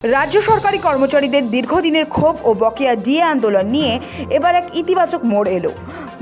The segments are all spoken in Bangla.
রাজ্য সরকারি কর্মচারীদের দীর্ঘদিনের ক্ষোভ ও বকেয়া ডিএ আন্দোলন নিয়ে এবার এক ইতিবাচক মোড় এলো।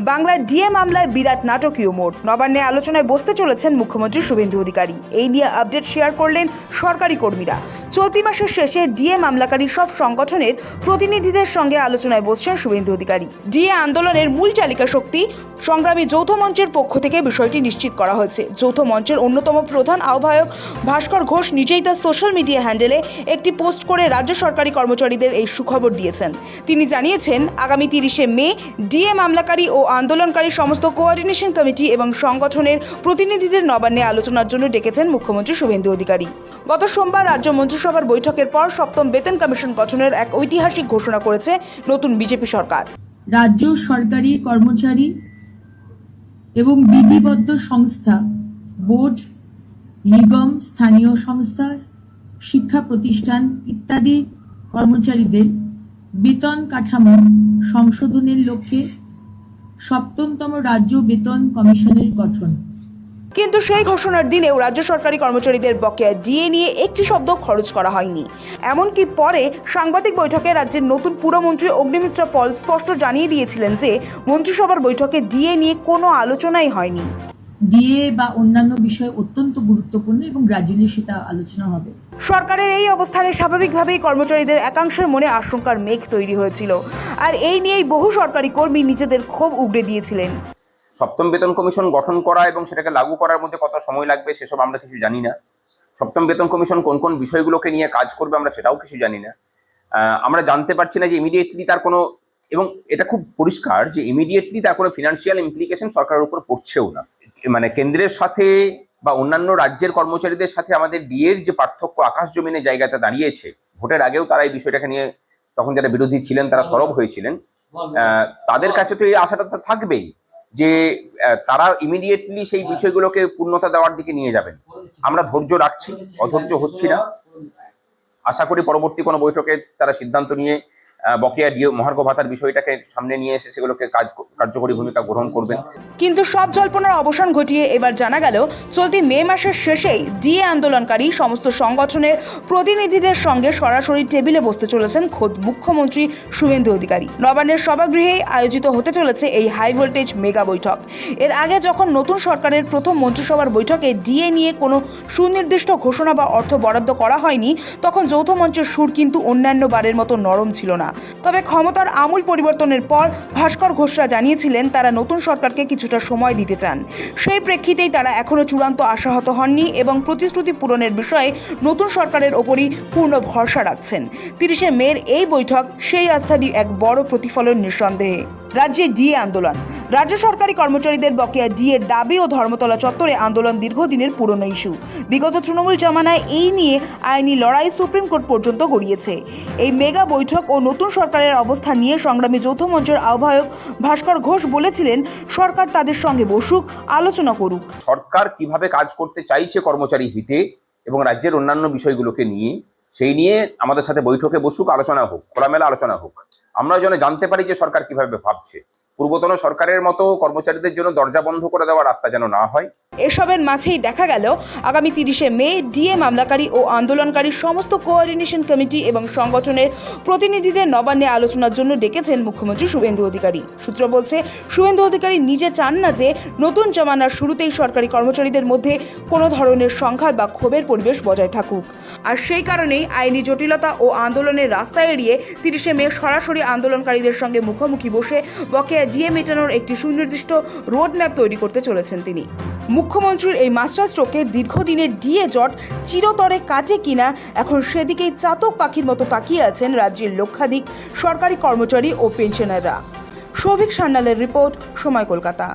বাংলার ডিএ মামলায় বিরাট নাটকীয় মোড়। নবান্নে আলোচনায় বসতে চলেছেন মুখ্যমন্ত্রী শুভেন্দু অধিকারী। এই নিয়ে আপডেট শেয়ার করলেন সরকারি কর্মীরা। চলতি মাসের শেষে ডিএ মামলাকারী সব সংগঠনের প্রতিনিধিদের সঙ্গে আলোচনায় বসছেন শুভেন্দু অধিকারী। ডিএ আন্দোলনের মূল চালিকা শক্তি সংগ্রামী যৌথ মঞ্চের পক্ষ থেকে বিষয়টি নিশ্চিত করা হয়েছে। যৌথ মঞ্চের অন্যতম প্রধান আহ্বায়ক ভাস্কর ঘোষ নিজেই তার সোশ্যাল মিডিয়া হ্যান্ডেলে একটি পোস্ট করে রাজ্য সরকারি কর্মচারীদের এই সুখবর দিয়েছেন। তিনি জানিয়েছেন, আগামী 30শে মে ডিএ মামলাকারী ও আন্দোলনকারী সমস্ত কোঅর্ডিনেশন কমিটি এবং সংগঠনের প্রতিনিধিদের নবান্নে আলোচনার জন্য ডেকেছেন মুখ্যমন্ত্রী শুভেন্দু অধিকারী। গত সোমবার রাজ্য মন্ত্রিসভার বৈঠকের পর সপ্তম বেতন কমিশন গঠনের এক ঐতিহাসিক ঘোষণা করেছে নতুন বিজেপি সরকার। রাজ্য সরকারি কর্মচারী এবং বিধিবদ্ধ সংস্থা, বোর্ড, নিগম, স্থানীয় সংস্থা, শিক্ষা প্রতিষ্ঠান ইত্যাদি কর্মচারীদের বেতন কাঠামো সংশোধনের লক্ষ্যে সপ্তমতম রাজ্য বেতন কমিশনের গঠন। কিন্তু সেই ঘোষণার দিনেও রাজ্য সরকারি কর্মচারীদের বকেয়া ডিএ নিয়ে একটি শব্দ খরচ করা হয়নি। এমনকি পরে সাংবাদিক বৈঠকে রাজ্যের নতুন পুরমন্ত্রী অগ্নিমিত্রা পল স্পষ্ট জানিয়ে দিয়েছিলেন যে মন্ত্রিসভার বৈঠকে ডিএ নিয়ে কোনো আলোচনাই হয়নি। ডিএ বা অন্যান্য বিষয় অত্যন্ত গুরুত্বপূর্ণ এবং গ্র্যাজুয়ালি সেটা আলোচনা হবে। সরকারের এই অবস্থানে স্বাভাবিকভাবেই কর্মচারীদের একাংশের মনে আশঙ্কার মেঘ তৈরি হয়েছিল, আর এই নিয়েই বহু সরকারি কর্মী নিজেদের ক্ষোভ উগড়ে দিয়েছিলেন। সপ্তম বেতন কমিশন গঠন করা এবং সেটাকে লাগু করার মধ্যে কত সময় লাগবে সেসব আমরা কিছু জানি না। সপ্তম বেতন কমিশন কোন কোন বিষয়গুলোকে নিয়ে কাজ করবে আমরা সেটাও কিছু জানি না। আমরা জানতে পারছি না যে ইমিডিয়েটলি তার কোনো, এবং এটা খুব পরিষ্কার যে ইমিডিয়েটলি তার কোনো ফিনান্সিয়াল ইমপ্লিকেশন সরকারের উপর পড়ছেও না। মানে কেন্দ্রের সাথে বা অন্যান্য রাজ্যের কর্মচারীদের সাথে আমাদের ডিএর যে পার্থক্য আকাশ জমিনের জায়গাতে দাঁড়িয়েছে, ভোটের আগেও তারা এই বিষয়টাকে নিয়ে তখন যারা বিরোধী ছিলেন তারা সরব হয়েছিলেন। তাদের কাছে তো এই আশাটা তো থাকবেই যে তারা ইমিডিয়েটলি সেই বিষয়গুলোকে পূর্ণতা দেওয়ার দিকে নিয়ে যাবেন। আমরা ধৈর্য রাখছি, অধৈর্য হচ্ছি না। আশা করি পরবর্তী কোনো বৈঠকে তারা সিদ্ধান্ত নিয়ে বকেয়া ডিএ মহার্ঘ ভাতার বিষয়টাকে সামনে নিয়ে এসে সেগুলোকে কার্যকরী ভূমিকা গ্রহণ করবেন। কিন্তু সব জল্পনার অবসান ঘটিয়ে এবার জানা গেল, চলতি মে মাসের শেষেই ডিএ আন্দোলনকারী সমস্ত সংগঠনের প্রতিনিধিদের সঙ্গে সরাসরি টেবিলে বসতে চলেছেন খোদ মুখ্যমন্ত্রী শুভেন্দু অধিকারী। নবান্নের সভাগৃহেই আয়োজিত হতে চলেছে এই হাই ভোল্টেজ মেগা বৈঠক। এর আগে যখন নতুন সরকারের প্রথম মন্ত্রিসভার বৈঠকে ডিএ নিয়ে কোনো সুনির্দিষ্ট ঘোষণা বা অর্থ বরাদ্দ করা হয়নি, তখন যৌথ মঞ্চের সুর কিন্তু অন্যান্য বারের মতো নরম ছিল না। তবে ক্ষমতার আমূল পরিবর্তনের পর ভাস্কর ঘোষরা জানিয়েছিলেন তারা নতুন সরকারকে কিছুটা সময় দিতে চান। সেই প্রেক্ষিতেই তারা এখনো চূড়ান্ত আশাহত হননি এবং প্রতিশ্রুতি পূরণের বিষয়ে নতুন সরকারের ওপরই পূর্ণ ভরসা রাখছেন। 30শে মের এই বৈঠক সেই আস্থারই এক বড় প্রতিফলন নিঃসন্দেহে। রাজ্যে ডিএ আন্দোলন। রাজ্য সরকারি কর্মচারীদের বকেয়া ডিএর দাবি ও ধর্মতলা চত্বরে আন্দোলন দীর্ঘদিনের পুরনো ইস্যু। বিগত তৃণমূল জামানায় এই নিয়ে আইনি লড়াই সুপ্রিম কোর্ট পর্যন্ত গড়িয়েছে। এই মেগা বৈঠক ও নতুন সরকারের অবস্থা নিয়ে সংগ্রামী যৌথ মঞ্চের আহ্বায়ক ভাস্কর ঘোষ বলেছিলেন, সরকার তাদের সঙ্গে বসুক, আলোচনা করুক। সরকার কিভাবে কাজ করতে চাইছে কর্মচারী হিতে এবং রাজ্যের অন্যান্য বিষয়গুলোকে নিয়ে, সেই নিয়ে আমাদের সাথে বৈঠকে বসুক, আলোচনা হোক, খোলামেলা আলোচনা হোক। আমরা যেন জানতে পারি যে সরকার কিভাবে ভাবছে। পূর্বতন সরকারের মতো কর্মচারীদের জন্য দরজা বন্ধ করে দেওয়ার রাস্তা যেন না হয়। এসবের মাঝেই দেখা গেল, আগামী 30শে মে ডিএ মামলাকারী ও আন্দোলনকারী সমস্ত কোঅর্ডিনেশন কমিটি এবং সংগঠনের প্রতিনিধিদের নবান্নে আলোচনার জন্য ডেকেছেন মুখ্যমন্ত্রী শুভেন্দু অধিকারী। সূত্র বলছে, শুভেন্দু অধিকারী নিজে চান না যে নতুন জামানার শুরুতেই সরকারি কর্মচারীদের মধ্যে কোনো ধরনের সংঘাত বা ক্ষোভের পরিবেশ বজায় থাকুক। আর সেই কারণেই আইনি জটিলতা ও আন্দোলনের রাস্তা এড়িয়ে 30শে মে সরাসরি আন্দোলনকারীদের সঙ্গে মুখোমুখি বসে বকেয়া ডিএ মেটানোর একটি সুনির্দিষ্ট রোডম্যাপ তৈরি করতে চলেছেন তিনি। মুখ্যমন্ত্রীর এই মাস্টার স্ট্রোকে দীর্ঘদিনের ডিএ জট চিরতরে কাটে কিনা এখন সেদিকেই চাতক পাখির মতো তাকিয়ে আছেন রাজ্যের লক্ষাধিক সরকারি কর্মচারী ও পেনশনাররা। সৌভিক সান্যালের রিপোর্ট, সময়, কলকাতা।